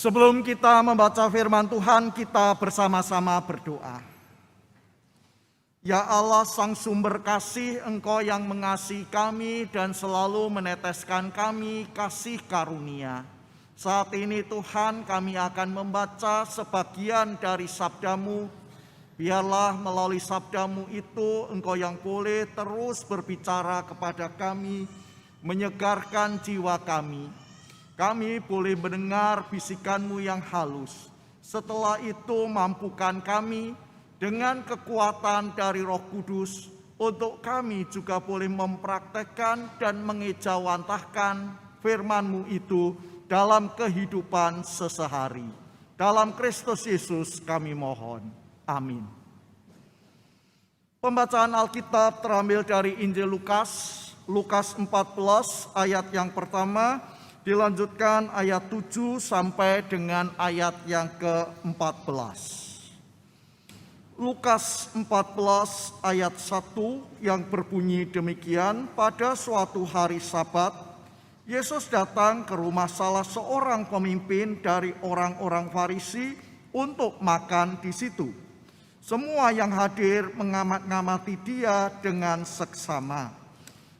Sebelum kita membaca firman Tuhan, kita bersama-sama berdoa. Ya Allah, Sang Sumber Kasih, Engkau yang mengasihi kami dan selalu meneteskan kami kasih karunia. Saat ini Tuhan, kami akan membaca sebagian dari sabda-Mu. Biarlah melalui sabda-Mu itu Engkau yang boleh terus berbicara kepada kami, menyegarkan jiwa kami. Kami boleh mendengar bisikan-Mu yang halus. Setelah itu mampukan kami dengan kekuatan dari Roh Kudus untuk kami juga boleh mempraktekkan dan mengejawantahkan firman-Mu itu dalam kehidupan sesehari. Dalam Kristus Yesus kami mohon. Amin. Pembacaan Alkitab terambil dari Injil Lukas, Lukas 14 ayat yang pertama, dilanjutkan ayat 7 sampai dengan ayat yang ke-14. Lukas 14 ayat 1 yang berbunyi demikian, pada suatu hari Sabat, Yesus datang ke rumah salah seorang pemimpin dari orang-orang Farisi untuk makan di situ. Semua yang hadir mengamati dia dengan seksama.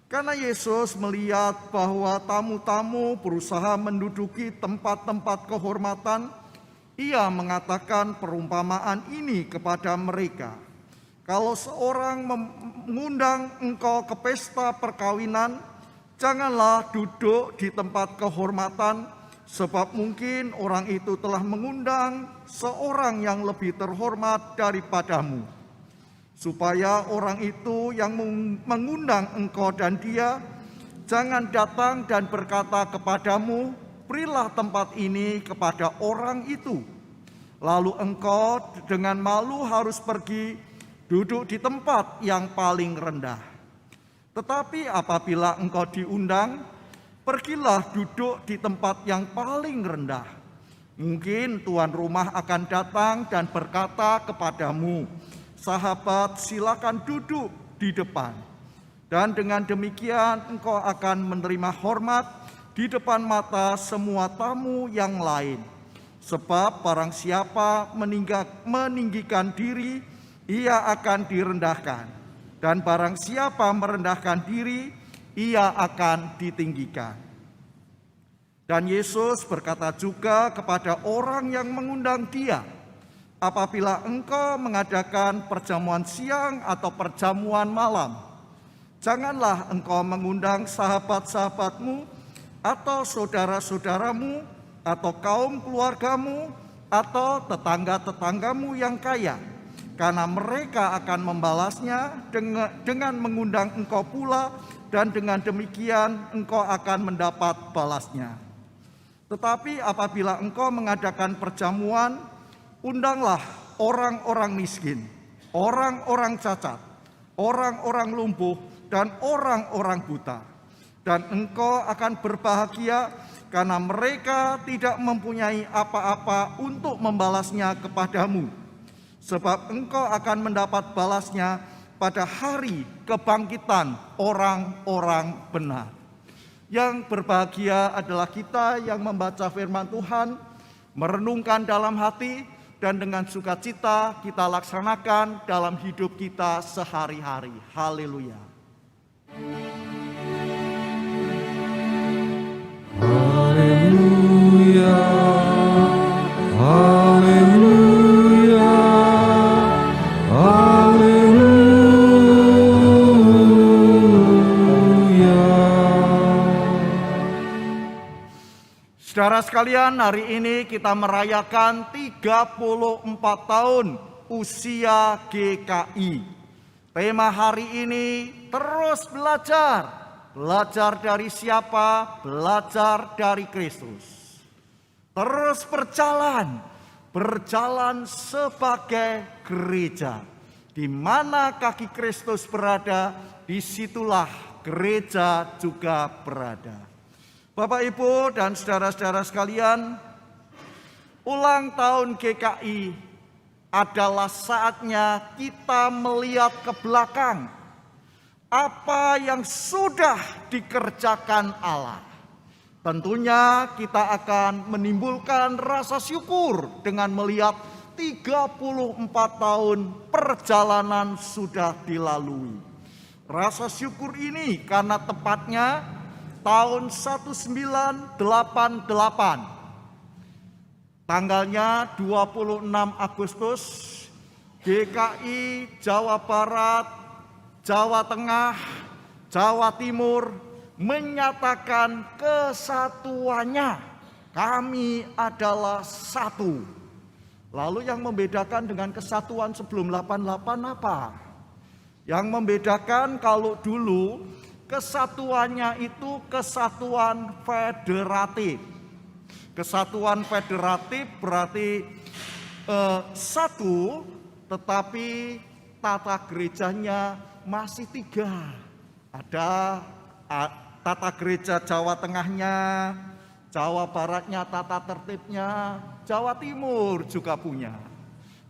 Karena Yesus melihat bahwa tamu-tamu berusaha menduduki tempat-tempat kehormatan, ia mengatakan perumpamaan ini kepada mereka. Kalau seorang mengundang engkau ke pesta perkawinan, janganlah duduk di tempat kehormatan, sebab mungkin orang itu telah mengundang seorang yang lebih terhormat daripadamu. Supaya orang itu yang mengundang engkau dan dia jangan datang dan berkata kepadamu, berilah tempat ini kepada orang itu. Lalu engkau dengan malu harus pergi duduk di tempat yang paling rendah. Tetapi apabila engkau diundang, pergilah duduk di tempat yang paling rendah. Mungkin tuan rumah akan datang dan berkata kepadamu, sahabat, silakan duduk di depan. Dan dengan demikian engkau akan menerima hormat di depan mata semua tamu yang lain. Sebab barang siapa meninggikan diri, ia akan direndahkan. Dan barang siapa merendahkan diri, ia akan ditinggikan. Dan Yesus berkata juga kepada orang yang mengundang dia, apabila engkau mengadakan perjamuan siang atau perjamuan malam, janganlah engkau mengundang sahabat-sahabatmu atau saudara-saudaramu atau kaum keluargamu atau tetangga-tetanggamu yang kaya, karena mereka akan membalasnya dengan mengundang engkau pula, dan dengan demikian engkau akan mendapat balasnya. Tetapi apabila engkau mengadakan perjamuan, undanglah orang-orang miskin, orang-orang cacat, orang-orang lumpuh, dan orang-orang buta. Dan engkau akan berbahagia karena mereka tidak mempunyai apa-apa untuk membalasnya kepadamu. Sebab engkau akan mendapat balasnya pada hari kebangkitan orang-orang benar. Yang berbahagia adalah kita yang membaca firman Tuhan, merenungkan dalam hati, dan dengan sukacita kita laksanakan dalam hidup kita sehari-hari. Haleluya. Haleluya. Haleluya. Haleluya. Saudara sekalian, hari ini kita merayakan 34 tahun usia GKI. Tema hari ini terus belajar. Belajar dari siapa? Belajar dari Kristus. Terus berjalan sebagai gereja. Di mana kaki Kristus berada, disitulah gereja juga berada. Bapak, Ibu, dan saudara-saudara sekalian, ulang tahun GKI adalah saatnya kita melihat ke belakang apa yang sudah dikerjakan Allah. Tentunya kita akan menimbulkan rasa syukur dengan melihat 34 tahun perjalanan sudah dilalui. Rasa syukur ini karena tepatnya tahun 1988, tanggalnya 26 Agustus, GKI Jawa Barat, Jawa Tengah, Jawa Timur menyatakan kesatuannya. Kami adalah satu. Lalu yang membedakan dengan kesatuan sebelum 88 apa? Yang membedakan kalau dulu kesatuannya itu kesatuan federatif. Kesatuan federatif berarti satu, tetapi tata gerejanya masih 3. Ada tata gereja Jawa Tengahnya, Jawa Baratnya tata tertibnya, Jawa Timur juga punya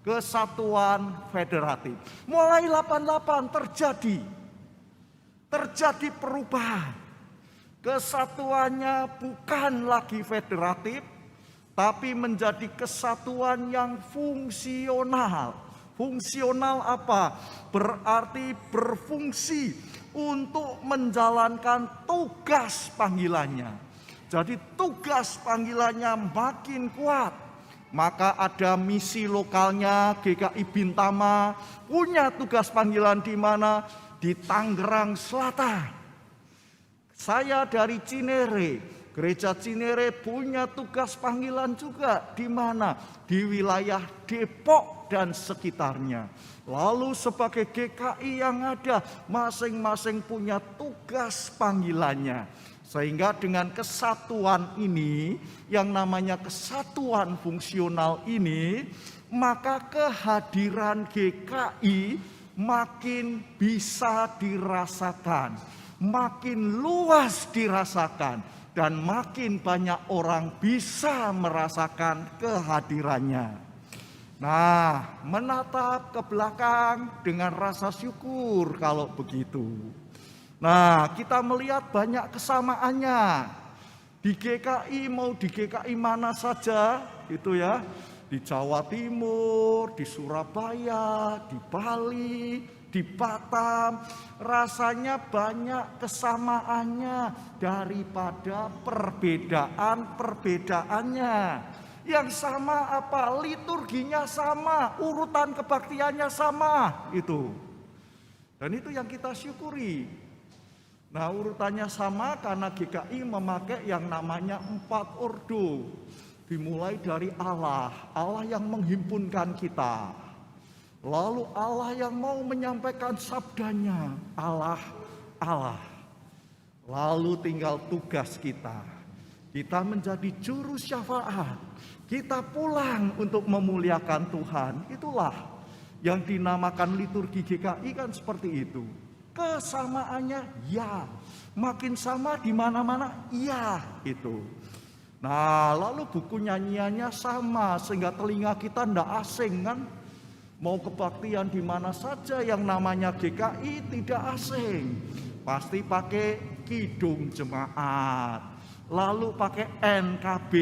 kesatuan federatif. Mulai 88 terjadi perubahan. Kesatuannya bukan lagi federatif, tapi menjadi kesatuan yang fungsional. Fungsional apa? Berarti berfungsi untuk menjalankan tugas panggilannya. Jadi tugas panggilannya makin kuat. Maka ada misi lokalnya, GKI Bintama punya tugas panggilan di mana? Di Tangerang Selatan. Saya dari Cinere, Gereja Cinere punya tugas panggilan juga di mana? Di wilayah Depok dan sekitarnya. Lalu sebagai GKI yang ada, masing-masing punya tugas panggilannya. Sehingga dengan kesatuan ini, yang namanya kesatuan fungsional ini, maka kehadiran GKI makin bisa dirasakan, makin luas dirasakan, dan makin banyak orang bisa merasakan kehadirannya. Nah, menatap ke belakang dengan rasa syukur kalau begitu. Nah, kita melihat banyak kesamaannya. Di GKI, mau di GKI mana saja, itu ya. Di Jawa Timur, di Surabaya, di Bali, di Batam. Rasanya banyak kesamaannya daripada perbedaan-perbedaannya. Yang sama apa? Liturginya sama, urutan kebaktiannya sama, itu. Dan itu yang kita syukuri. Nah, urutannya sama karena GKI memakai yang namanya 4 ordo. Dimulai dari Allah, Allah yang menghimpunkan kita. Lalu Allah yang mau menyampaikan sabdanya, Allah. Lalu tinggal tugas kita. Kita menjadi juru syafaat. Kita pulang untuk memuliakan Tuhan. Itulah yang dinamakan liturgi GKI kan seperti itu. Kesamaannya ya, makin sama di mana-mana ya itu. Nah, lalu buku nyanyiannya sama sehingga telinga kita tidak asing kan. Mau kebaktian di mana saja yang namanya GKI tidak asing. Pasti pakai kidung jemaat. Lalu pakai NKB,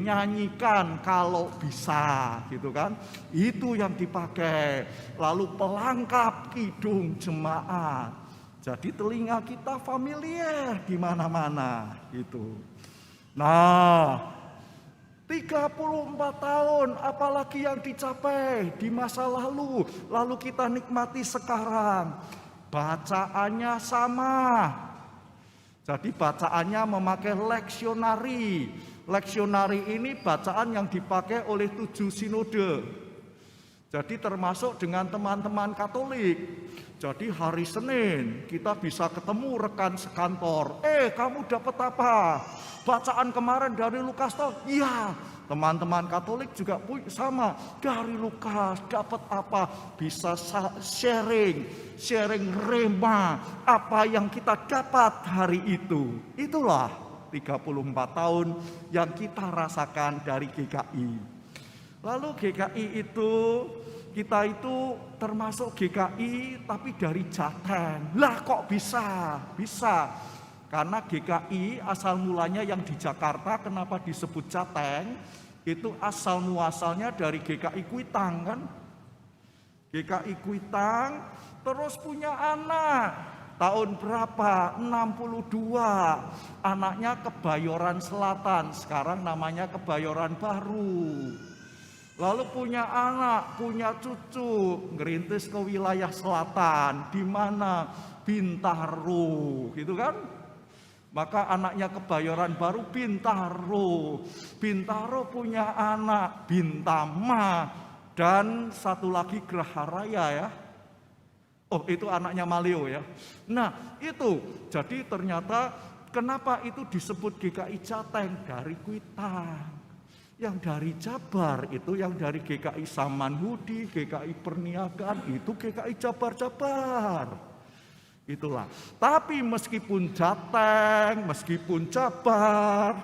nyanyikan kalau bisa, gitu kan. Itu yang dipakai. Lalu pelengkap kidung jemaat. Jadi telinga kita familiar di mana-mana, gitu. Nah, 34 tahun apalagi yang dicapai di masa lalu. Lalu kita nikmati sekarang. Bacaannya sama. Jadi bacaannya memakai leksionari. Leksionari ini bacaan yang dipakai oleh 7 sinode. Jadi termasuk dengan teman-teman Katolik. Jadi hari Senin kita bisa ketemu rekan sekantor. Kamu dapat apa? Bacaan kemarin dari Lukas toh? Iya. Teman-teman Katolik juga sama. Dari Lukas dapat apa? Bisa sharing rema apa yang kita dapat hari itu. Itulah 34 tahun yang kita rasakan dari GKI. Lalu GKI itu, kita itu termasuk GKI tapi dari Jateng. Lah kok bisa? Bisa. Karena GKI asal mulanya yang di Jakarta, kenapa disebut Jateng? Itu asal muasalnya dari GKI Kuitang kan? GKI Kuitang terus punya anak. Tahun berapa? 62. Anaknya Kebayoran Selatan, sekarang namanya Kebayoran Baru. Lalu punya anak, punya cucu, ngerintis ke wilayah selatan. Di mana? Bintaro, gitu kan? Maka anaknya Kebayoran Baru Bintaro. Bintaro punya anak Bintama dan satu lagi Graharaya ya. Oh, itu anaknya Maleo ya. Nah, itu jadi ternyata kenapa itu disebut GKI Jateng? Dari Kuitang. Yang dari Jabar itu yang dari GKI Samanhudi, GKI Perniagaan itu GKI Jabar-Jabar. Itulah. Tapi meskipun Jateng, meskipun Jabar,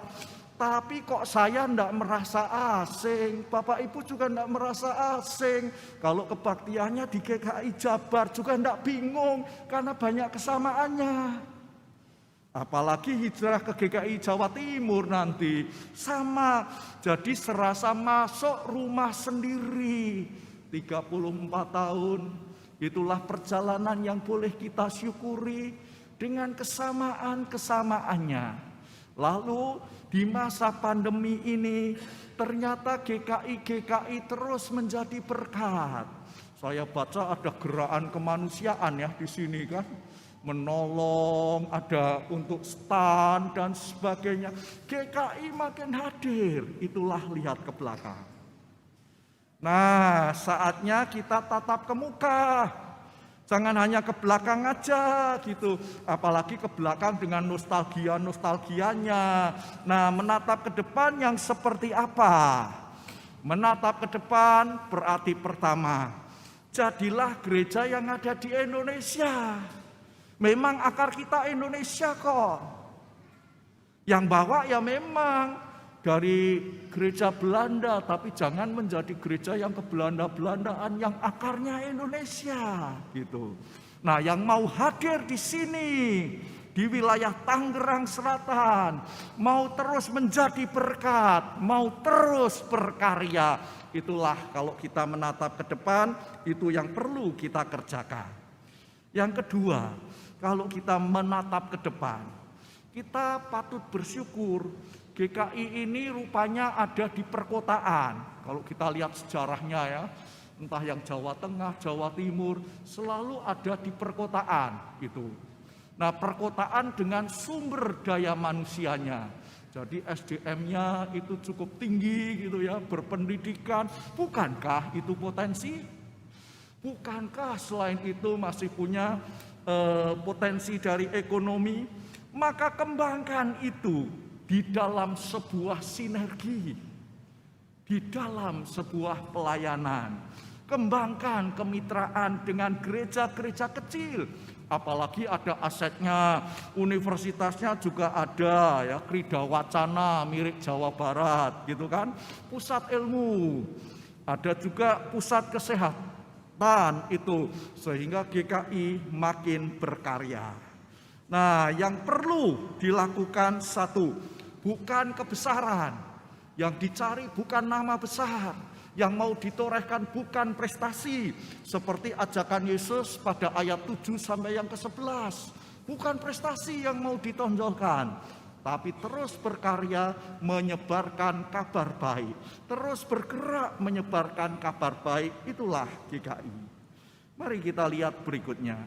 tapi kok saya tidak merasa asing. Bapak Ibu juga tidak merasa asing. Kalau kebaktiannya di GKI Jabar juga tidak bingung karena banyak kesamaannya. Apalagi hijrah ke GKI Jawa Timur nanti sama. Jadi serasa masuk rumah sendiri. 34 tahun. Itulah perjalanan yang boleh kita syukuri dengan kesamaan-kesamaannya. Lalu di masa pandemi ini ternyata GKI terus menjadi berkat. Saya baca ada gerakan kemanusiaan ya di sini kan. Menolong, ada untuk stan dan sebagainya. GKI makin hadir. Itulah lihat ke belakang. Nah, saatnya kita tatap ke muka. Jangan hanya ke belakang aja gitu. Apalagi ke belakang dengan nostalgianya. Nah, menatap ke depan yang seperti apa? Menatap ke depan berarti pertama, jadilah gereja yang ada di Indonesia. Memang akar kita Indonesia kok. Yang bawa ya memang dari gereja Belanda, tapi jangan menjadi gereja yang ke-Belanda-Belandaan yang akarnya Indonesia gitu. Nah, yang mau hadir di sini di wilayah Tangerang Selatan, mau terus menjadi berkat, mau terus berkarya, itulah kalau kita menatap ke depan, itu yang perlu kita kerjakan. Yang kedua, kalau kita menatap ke depan, kita patut bersyukur. GKI ini rupanya ada di perkotaan. Kalau kita lihat sejarahnya ya, entah yang Jawa Tengah, Jawa Timur, selalu ada di perkotaan gitu. Nah, perkotaan dengan sumber daya manusianya. Jadi SDM-nya itu cukup tinggi gitu ya, berpendidikan. Bukankah itu potensi? Bukankah selain itu masih punya potensi dari ekonomi? Maka kembangkan itu di dalam sebuah sinergi, di dalam sebuah pelayanan. Kembangkan kemitraan dengan gereja-gereja kecil. Apalagi ada asetnya, universitasnya juga ada ya, Krida Wacana milik Jawa Barat gitu kan. Pusat ilmu, ada juga pusat kesehatan itu, sehingga GKI makin berkarya. Nah, yang perlu dilakukan satu, bukan kebesaran. Yang dicari bukan nama besar. Yang mau ditorehkan bukan prestasi. Seperti ajakan Yesus pada ayat 7 sampai yang ke-11. Bukan prestasi yang mau ditonjolkan. Tapi terus berkarya menyebarkan kabar baik. Terus bergerak menyebarkan kabar baik. Itulah GKI. Mari kita lihat berikutnya.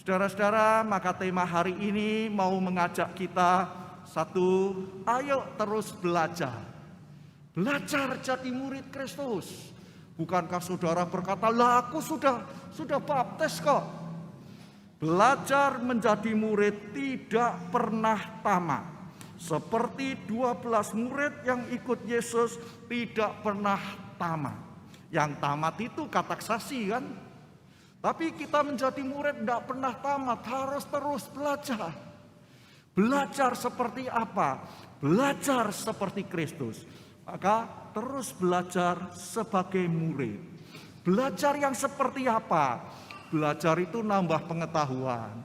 Saudara-saudara, maka tema hari ini mau mengajak kita satu, ayo terus belajar. Belajar jadi murid Kristus. Bukankah saudara berkata, lah aku sudah baptis kok. Belajar menjadi murid tidak pernah tamat. Seperti 12 murid yang ikut Yesus tidak pernah tamat. Yang tamat itu kateksasi kan? Tapi kita menjadi murid tidak pernah tamat, harus terus belajar. Belajar seperti apa? Belajar seperti Kristus. Maka terus belajar sebagai murid. Belajar yang seperti apa? Belajar itu nambah pengetahuan.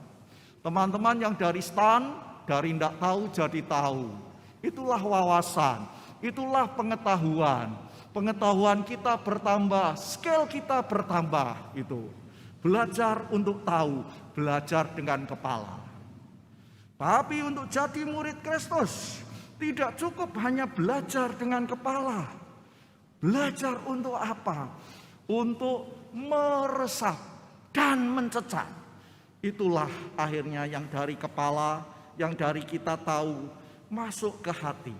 Teman-teman yang dari stan, dari tidak tahu jadi tahu. Itulah wawasan, itulah pengetahuan. Pengetahuan kita bertambah, skill kita bertambah itu. Belajar untuk tahu, belajar dengan kepala. Tapi untuk jadi murid Kristus, tidak cukup hanya belajar dengan kepala. Belajar untuk apa? Untuk meresap dan mencecap. Itulah akhirnya yang dari kepala, yang dari kita tahu, masuk ke hati.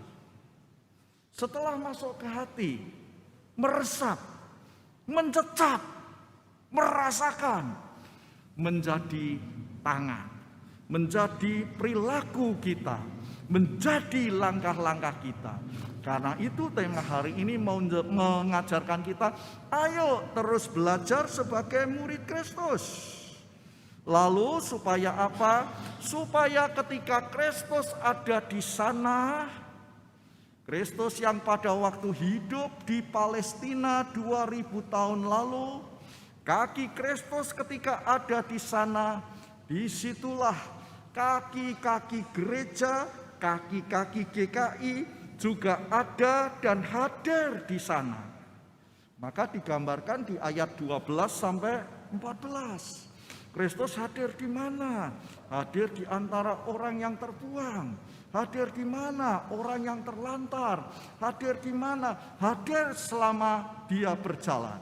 Setelah masuk ke hati, meresap, mencecap, merasakan, menjadi tangan, menjadi perilaku kita, menjadi langkah-langkah kita. Karena itu tema hari ini mau mengajarkan kita, ayo terus belajar sebagai murid Kristus. Lalu supaya apa? Supaya ketika Kristus ada di sana, Kristus yang pada waktu hidup di Palestina 2000 tahun lalu, kaki Kristus ketika ada di sana, disitulah kaki-kaki gereja, kaki-kaki GKI juga ada dan hadir di sana. Maka digambarkan di ayat 12 sampai 14. Kristus hadir di mana? Hadir di antara orang yang terbuang. Hadir di mana? Orang yang terlantar. Hadir di mana? Hadir selama dia berjalan.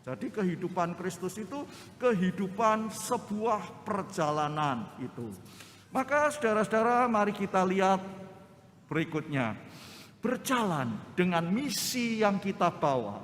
Jadi kehidupan Kristus itu kehidupan sebuah perjalanan itu. Maka saudara-saudara, mari kita lihat berikutnya. Berjalan dengan misi yang kita bawa.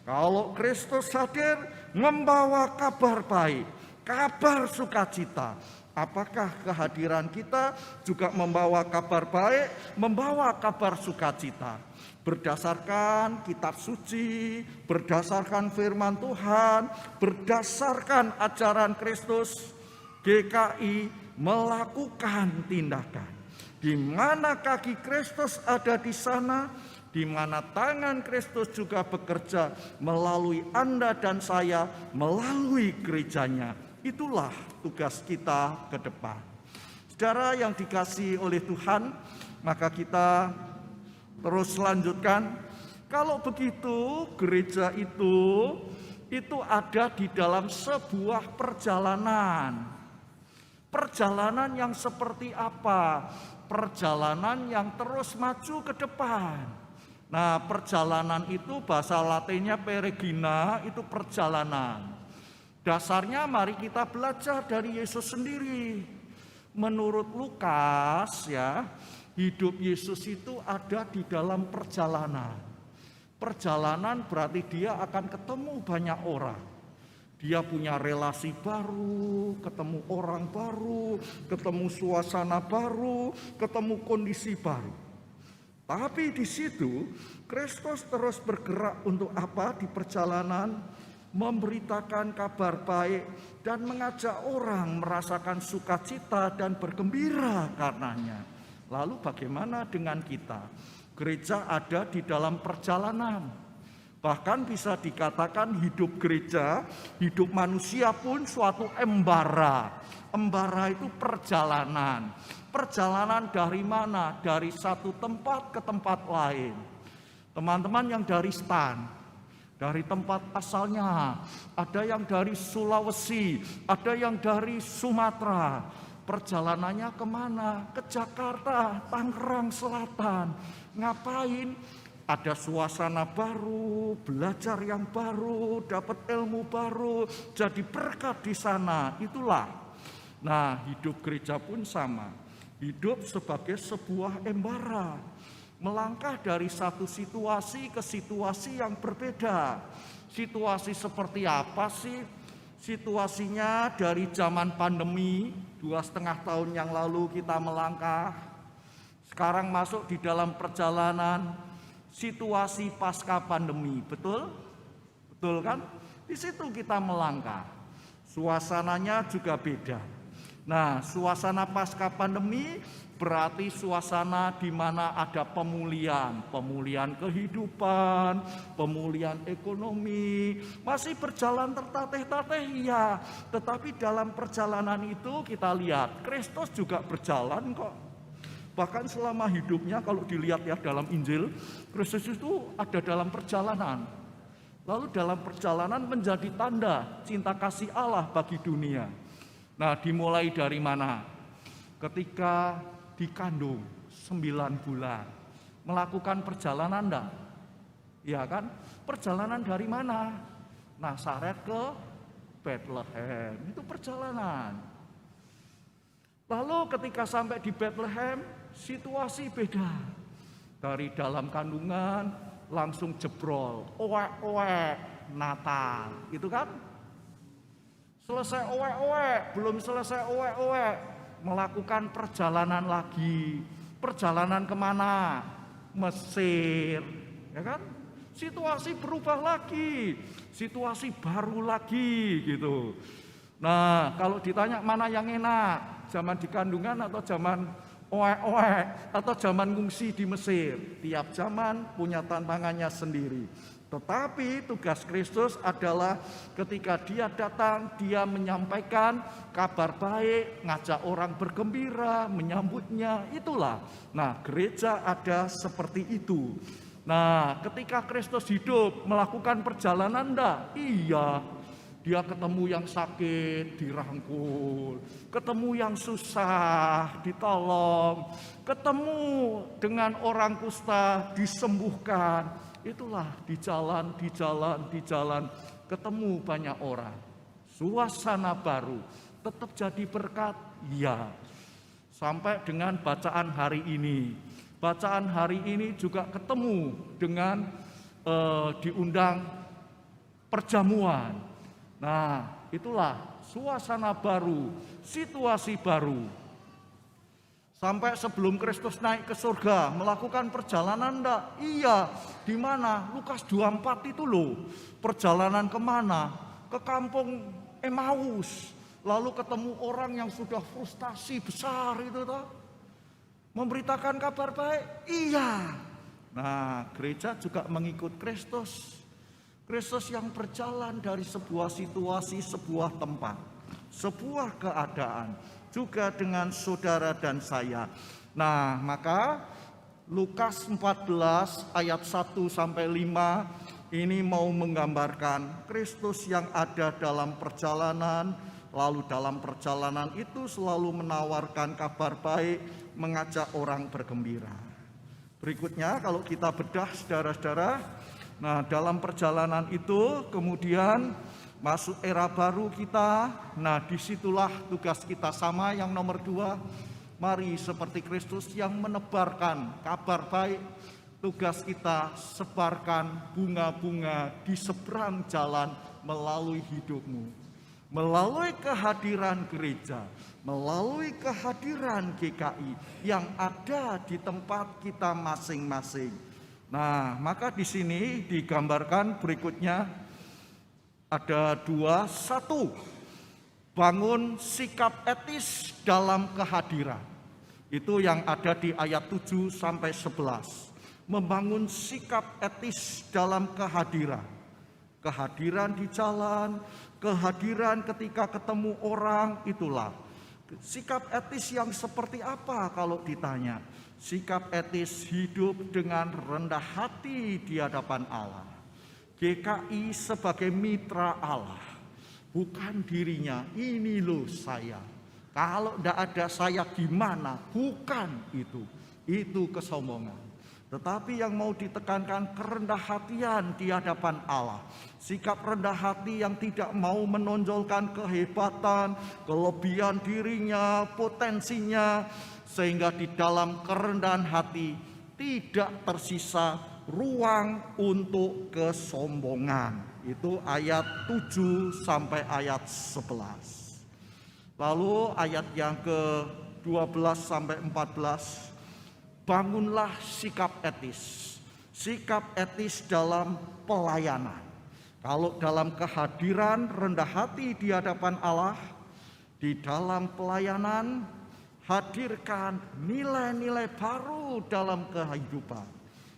Kalau Kristus hadir membawa kabar baik, kabar sukacita. Apakah kehadiran kita juga membawa kabar baik, membawa kabar sukacita? Berdasarkan kitab suci, berdasarkan firman Tuhan, berdasarkan ajaran Kristus, GKI melakukan tindakan. Di mana kaki Kristus ada di sana, di mana tangan Kristus juga bekerja melalui Anda dan saya, melalui gerejanya. Itulah tugas kita ke depan. Saudara yang dikasihi oleh Tuhan, maka kita terus lanjutkan. Kalau begitu, gereja itu ada di dalam sebuah perjalanan. Perjalanan yang seperti apa? Perjalanan yang terus maju ke depan. Nah, perjalanan itu bahasa Latinnya peregrina, itu perjalanan. Dasarnya mari kita belajar dari Yesus sendiri. Menurut Lukas ya, hidup Yesus itu ada di dalam perjalanan. Perjalanan berarti dia akan ketemu banyak orang. Dia punya relasi baru, ketemu orang baru, ketemu suasana baru, ketemu kondisi baru. Tapi di situ Kristus terus bergerak untuk apa di perjalanan? Memberitakan kabar baik dan mengajak orang merasakan sukacita dan bergembira karenanya. Lalu bagaimana dengan kita? Gereja ada di dalam perjalanan. Bahkan bisa dikatakan hidup gereja, hidup manusia pun suatu embara. Embara itu perjalanan. Perjalanan dari mana? Dari satu tempat ke tempat lain. Teman-teman yang dari stan, dari tempat asalnya, ada yang dari Sulawesi, ada yang dari Sumatera. Perjalanannya kemana? Ke Jakarta, Tangerang Selatan. Ngapain? Ada suasana baru, belajar yang baru, dapat ilmu baru, jadi berkat di sana. Itulah. Nah, hidup gereja pun sama. Hidup sebagai sebuah embara. Melangkah dari satu situasi ke situasi yang berbeda. Situasi seperti apa sih? Situasinya dari zaman pandemi 2,5 tahun yang lalu kita melangkah. Sekarang masuk di dalam perjalanan situasi pasca pandemi, betul? Betul kan? Di situ kita melangkah. Suasananya juga beda. Nah, suasana pasca pandemi berarti suasana di mana ada pemulihan kehidupan, pemulihan ekonomi, masih berjalan tertatih-tatih ya. Tetapi dalam perjalanan itu kita lihat Kristus juga berjalan kok. Bahkan selama hidupnya kalau dilihat ya dalam Injil, Kristus itu ada dalam perjalanan. Lalu dalam perjalanan menjadi tanda cinta kasih Allah bagi dunia. Nah, dimulai dari mana? Ketika dikandung 9 bulan. Melakukan perjalanan enggak? Ya kan? Perjalanan dari mana? Nazaret ke Bethlehem. Itu perjalanan. Lalu ketika sampai di Bethlehem, situasi beda. Dari dalam kandungan langsung jebrol, owek-owek Natal, gitu kan? Selesai owek-owek, belum selesai owek-owek, melakukan perjalanan lagi. Perjalanan kemana? Mesir, ya kan? Situasi berubah lagi, situasi baru lagi gitu. Nah, kalau ditanya mana yang enak, zaman di kandungan atau zaman owek-owek atau zaman ngungsi di Mesir, tiap zaman punya tantangannya sendiri. Tetapi tugas Kristus adalah ketika dia datang, dia menyampaikan kabar baik, ngajak orang bergembira, menyambutnya, itulah. Nah, gereja ada seperti itu. Nah, ketika Kristus hidup, melakukan perjalanan enggak? Iya. Dia ketemu yang sakit, dirangkul. Ketemu yang susah, ditolong. Ketemu dengan orang kusta, disembuhkan. Itulah di jalan, ketemu banyak orang. Suasana baru, tetap jadi berkat, iya. Sampai dengan bacaan hari ini. Bacaan hari ini juga ketemu dengan diundang perjamuan. Nah, itulah suasana baru, situasi baru. Sampai sebelum Kristus naik ke surga, melakukan perjalanan enggak? Iya. Di mana? Lukas 24 itu loh. Perjalanan kemana? Ke kampung Emmaus. Lalu ketemu orang yang sudah frustasi besar itu toh. Memberitakan kabar baik? Iya. Nah, gereja juga mengikut Kristus. Kristus yang berjalan dari sebuah situasi, sebuah tempat, sebuah keadaan, juga dengan saudara dan saya. Nah, maka Lukas 14 ayat 1 sampai 5 ini mau menggambarkan Kristus yang ada dalam perjalanan, lalu dalam perjalanan itu selalu menawarkan kabar baik, mengajak orang bergembira. Berikutnya kalau kita bedah saudara-saudara, nah dalam perjalanan itu kemudian masuk era baru kita. Nah disitulah tugas kita sama yang nomor 2. Mari seperti Kristus yang menebarkan kabar baik. Tugas kita sebarkan bunga-bunga di seberang jalan melalui hidupmu. Melalui kehadiran gereja, melalui kehadiran GKI yang ada di tempat kita masing-masing. Nah, maka di sini digambarkan berikutnya ada 2, 1. Bangun sikap etis dalam kehadiran. Itu yang ada di ayat 7 sampai 11. Membangun sikap etis dalam kehadiran. Kehadiran di jalan, kehadiran ketika ketemu orang, itulah. Sikap etis yang seperti apa kalau ditanya? Sikap etis hidup dengan rendah hati di hadapan Allah. GKI sebagai mitra Allah, bukan dirinya, ini loh saya. Kalau tidak ada saya gimana? Bukan itu kesombongan. Tetapi yang mau ditekankan kerendah hatian di hadapan Allah. Sikap rendah hati yang tidak mau menonjolkan kehebatan, kelebihan dirinya, potensinya. Sehingga di dalam kerendahan hati tidak tersisa ruang untuk kesombongan. Itu ayat 7 sampai ayat 11. Lalu ayat yang ke-12 sampai 14. Bangunlah sikap etis. Sikap etis dalam pelayanan. Kalau dalam kehadiran rendah hati di hadapan Allah, Di dalam pelayanan, hadirkan nilai-nilai baru dalam kehidupan.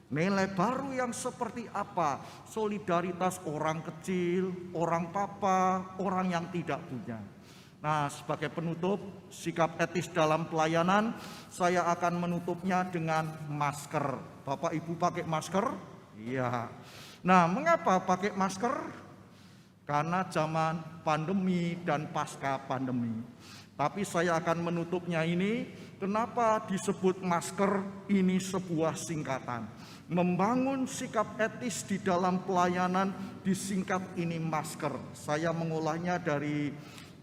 Nilai baru yang seperti apa? Solidaritas orang kecil, orang papa, orang yang tidak punya. Nah, sebagai penutup, sikap etis dalam pelayanan, saya akan menutupnya dengan masker. Bapak Ibu pakai masker? Iya. Nah, mengapa pakai masker? Karena zaman pandemi dan pasca pandemi. Tapi saya akan menutupnya ini, kenapa disebut masker? Ini sebuah singkatan. Membangun sikap etis di dalam pelayanan disingkat ini masker. Saya mengolahnya dari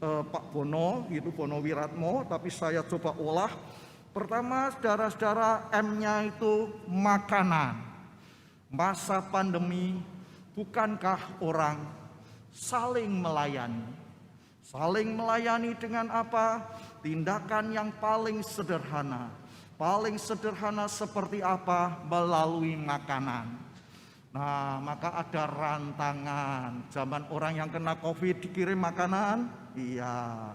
Pak Bono, itu Bono Wiratmo, tapi saya coba olah. Pertama, saudara-saudara, M-nya itu makanan. Masa pandemi, bukankah orang saling melayani? Saling melayani dengan apa? Tindakan yang paling sederhana. Paling sederhana seperti apa? Melalui makanan. Nah, maka ada rantangan. Zaman orang yang kena COVID dikirim makanan? Iya.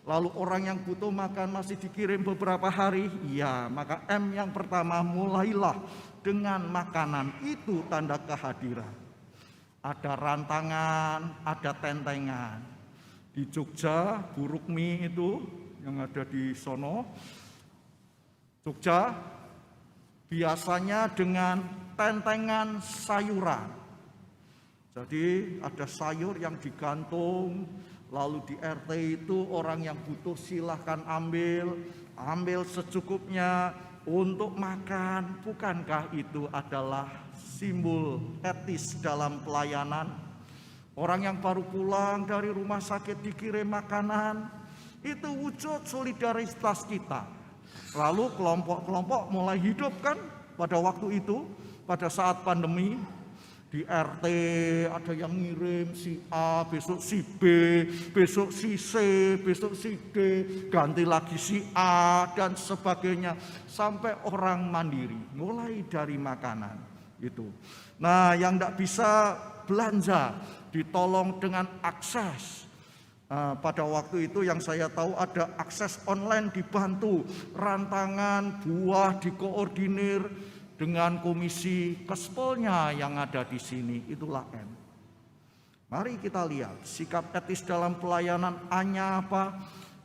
Lalu orang yang butuh makan masih dikirim beberapa hari? Iya. Maka M yang pertama, mulailah dengan makanan. Itu tanda kehadiran. Ada rantangan, ada tentengan. Di Jogja, Bu Rukmi itu yang ada di sono, Jogja biasanya dengan tentengan sayuran. Jadi ada sayur yang digantung, lalu di RT itu orang yang butuh silahkan ambil secukupnya untuk makan. Bukankah itu adalah simbol etis dalam pelayanan? Orang yang baru pulang dari rumah sakit dikirim makanan, itu wujud solidaritas kita. Lalu kelompok-kelompok mulai hidup kan pada waktu itu, pada saat pandemi. Di RT ada yang ngirim si A, besok si B, besok si C, besok si D, ganti lagi si A dan sebagainya. Sampai orang mandiri, mulai dari makanan gitu. Nah, yang tidak bisa belanja ditolong dengan akses. Pada waktu itu yang saya tahu ada akses online dibantu, rantangan buah dikoordinir dengan komisi Kespolnya yang ada di sini. Itulah M. Mari kita lihat sikap etis dalam pelayanan. A-nya apa?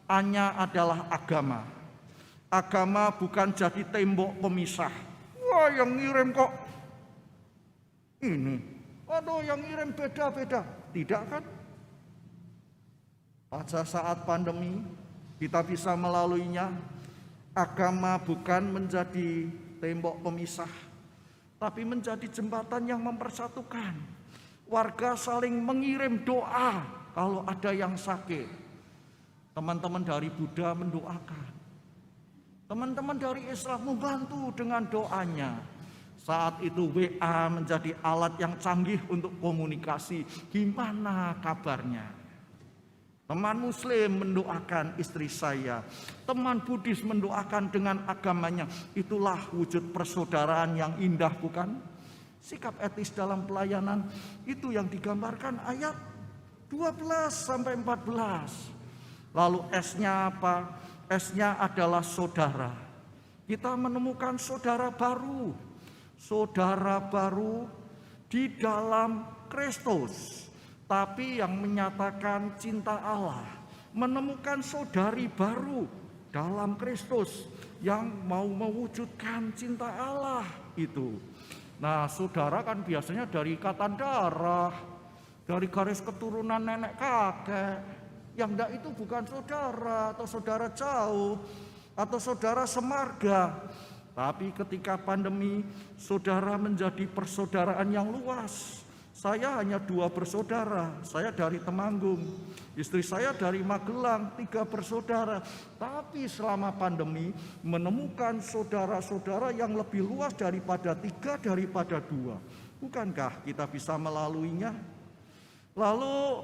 A-nya adalah agama. Agama bukan jadi tembok pemisah. Wah, yang ngirim kok ini, aduh yang ngirim beda-beda. Tidak kan? Pada saat pandemi kita bisa melaluinya. Agama bukan menjadi tembok pemisah, tapi menjadi jembatan yang mempersatukan. Warga saling mengirim doa kalau ada yang sakit. Teman-teman dari Buddha mendoakan. Teman-teman dari Islam membantu dengan doanya. Saat itu WA menjadi alat yang canggih untuk komunikasi. Gimana kabarnya? Teman Muslim mendoakan istri saya, teman Buddhis mendoakan dengan agamanya. Itulah wujud persaudaraan yang indah, bukan? Sikap etis dalam pelayanan itu yang digambarkan ayat 12 sampai 14. Lalu S-nya apa? S-nya adalah saudara. Kita menemukan saudara baru. Saudara baru di dalam Kristus. Tapi yang menyatakan cinta Allah, menemukan saudari baru dalam Kristus yang mau mewujudkan cinta Allah itu. Nah, saudara kan biasanya dari ikatan darah, dari garis keturunan nenek kakek. Yang enggak itu bukan saudara atau saudara jauh atau saudara semarga. Tapi ketika pandemi, saudara menjadi persaudaraan yang luas. Saya hanya 2 bersaudara, saya dari Temanggung, istri saya dari Magelang, 3 bersaudara. Tapi selama pandemi menemukan saudara-saudara yang lebih luas daripada 3, daripada 2. Bukankah kita bisa melaluinya? Lalu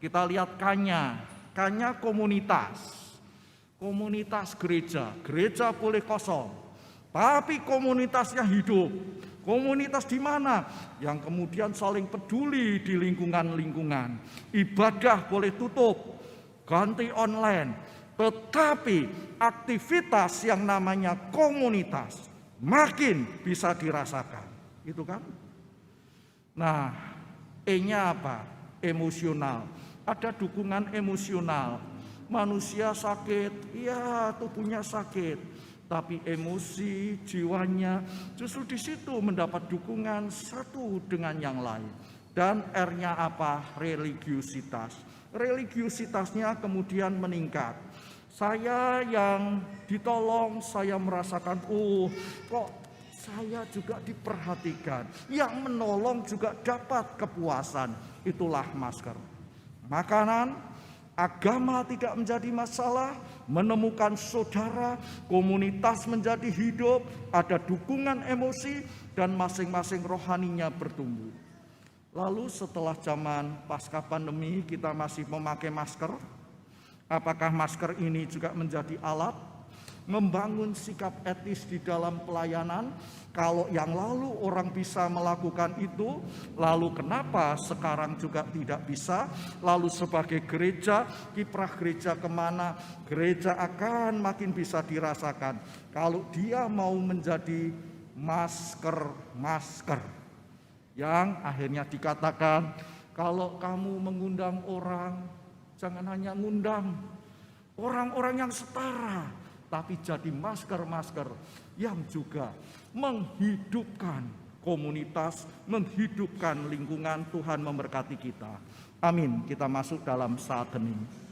kita lihat K-nya komunitas. Komunitas gereja, gereja boleh kosong, tapi komunitasnya hidup. Komunitas di mana? Yang kemudian saling peduli di lingkungan-lingkungan. Ibadah boleh tutup, ganti online, tetapi aktivitas yang namanya komunitas makin bisa dirasakan. Itu kan? Nah, E-nya apa? Emosional. Ada dukungan emosional. Manusia sakit, ya tubuhnya sakit, tapi emosi, jiwanya justru di situ mendapat dukungan satu dengan yang lain. Dan R-nya apa? Religiusitas. Religiusitasnya kemudian meningkat. Saya yang ditolong, saya merasakan, oh kok saya juga diperhatikan. Yang menolong juga dapat kepuasan. Itulah masker. Makanan, agama tidak menjadi masalah, menemukan saudara, komunitas menjadi hidup, ada dukungan emosi, dan masing-masing rohaninya bertumbuh. Lalu setelah zaman pasca pandemi kita masih memakai masker. Apakah masker ini juga menjadi alat membangun sikap etis di dalam pelayanan? Kalau yang lalu orang bisa melakukan itu, lalu kenapa sekarang juga tidak bisa? Lalu sebagai gereja, kiprah gereja kemana? Gereja akan makin bisa dirasakan kalau dia mau menjadi masker yang akhirnya dikatakan, kalau kamu mengundang orang, jangan hanya ngundang orang-orang yang setara, tapi jadi masker-masker yang juga menghidupkan komunitas, menghidupkan lingkungan. Tuhan memberkati kita. Amin. Kita masuk dalam saat hening.